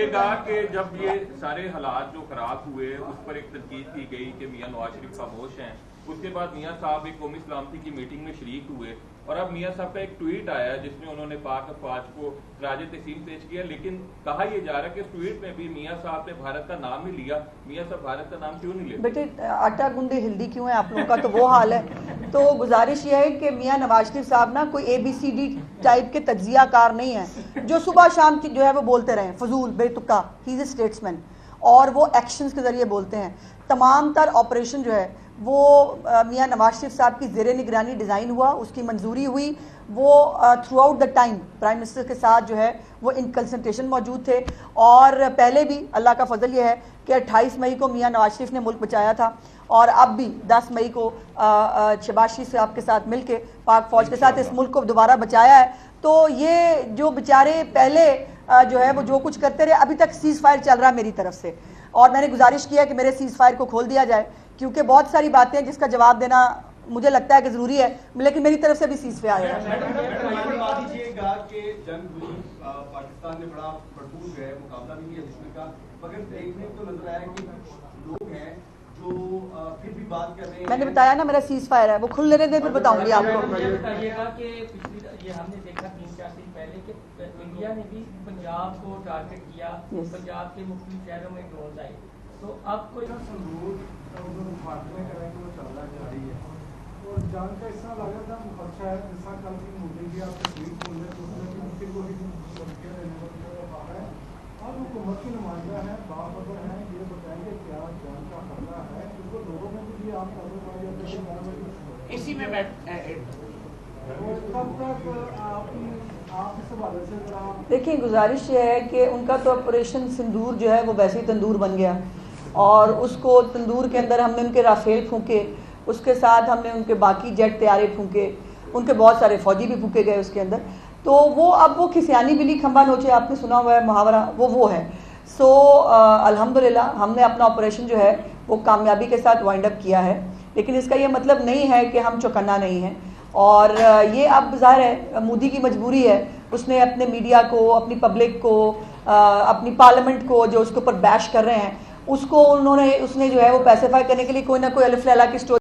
बताइएगा कि जब ये सारे हालात जो खराब हुए उस पर एक तनकीद की गई कि मियां नवाज शरीफ खामोश हैं, उसके बाद मियां साहब एक कौमी सलामती की मीटिंग में शरीक हुए और अब मियां साहब का एक ट्वीट आया जिसमें उन्होंने पाक अफवाज को खराज तहसीन पेश किया, लेकिन कहा यह जा रहा है कि इस ट्वीट में भी मियां साहब ने भारत का नाम ही लिया। मियां साहब भारत का नाम क्यों नहीं लेते? बेटे आटा गूंदे हिल्दी क्यों है आप लोगों का, तो वो हाल है। तो गुजारिश ये है कि मियां नवाज शरीफ साहब ना कोई ABCD टाइप के तज्जियाकार नहीं है जो सुबह शाम की जो है वो बोलते रहे फजूल बेतुका। ही इज ए स्टेट्समैन और वो एक्शंस के जरिए बोलते हैं। तमाम तर ऑपरेशन जो है वो मियां नवाज शरीफ साहब की ज़ेरे निगरानी डिज़ाइन हुआ, उसकी मंजूरी हुई। वो through out the time prime minister के साथ जो है वो इन कंसल्टेशन मौजूद थे और पहले भी अल्लाह का फजल ये है कि 28 मई को मियां नवाज शरीफ ने मुल्क बचाया था और अब भी 10 मई को शहबाज शरीफ साहब के साथ मिलके पाक फौज के साथ इस मुल्क को दोबारा बचाया है। तो ये जो बेचारे पहले जो है वो जो कुछ करते रहे, अभी तक सीज फायर चल रहा है मेरी तरफ से और मैंने गुजारिश किया कि मेरे सीज फायर को खोल दिया जाए क्योंकि बहुत सारी बातें हैं जिसका जवाब देना मुझे लगता है कि जरूरी है, लेकिन मेरी तरफ से भी सीज फायर है। पाकिस्तान ने बड़ा भरपूर है, मुकाबला भी किया दुश्मन का, मगर देखने को नजर आया कि लोग हैं जो फिर भी बात कर रहे हैं। मैंने बताया ना मेरा सीज फायर है, वो खुल लेने दे फिर बताऊंगी आपको। बताइएगा कि ये हमने देखा 3-4 दिन पहले कि इंडिया ने भी पंजाब को टारगेट किया, पंजाब के मुख्य शहरों में ड्रोन आए, तो अब कोई जान का इतना लागत था अच्छा है इंसान कल की मुद्दे की आपसे ट्वीट बोल रहे तो मुश्किल को ही है और हुकूमत की नुमाइंदा है बाखबर है, ये बताएंगे क्या जान का खतरा है इसको लोगों में भी आप इसी में देखिए गुजारिश ये है कि उनका तो ऑपरेशन सिंदूर जो है वो वैसे ही तंदूर बन गया और उसको तंदूर के अंदर हमने उनके राफेल फूके, उसके साथ हमने उनके बाकी जेट तैयारे फूके, उनके बहुत सारे फौजी भी फूके गए उसके अंदर। तो वो अब वो खिसियानी बिल्ली खंबा नोचे, आपने सुना हुआ है मुहावरा, वो है। सो अल्हम्दुलिल्लाह हमने अपना ऑपरेशन जो है वो कामयाबी के साथ वाइंड अप किया है, लेकिन इसका ये मतलब नहीं है कि हम चौकन्ना नहीं हैं। और ये अब ज़ाहिर है मोदी की मजबूरी है, उसने अपने मीडिया को, अपनी पब्लिक को, अपनी पार्लियामेंट को जो उसके ऊपर बैश कर रहे हैं उसको उसने जो है वो पैसिफाई करने के लिए कोई ना कोई अलिफ लैला की स्टोरी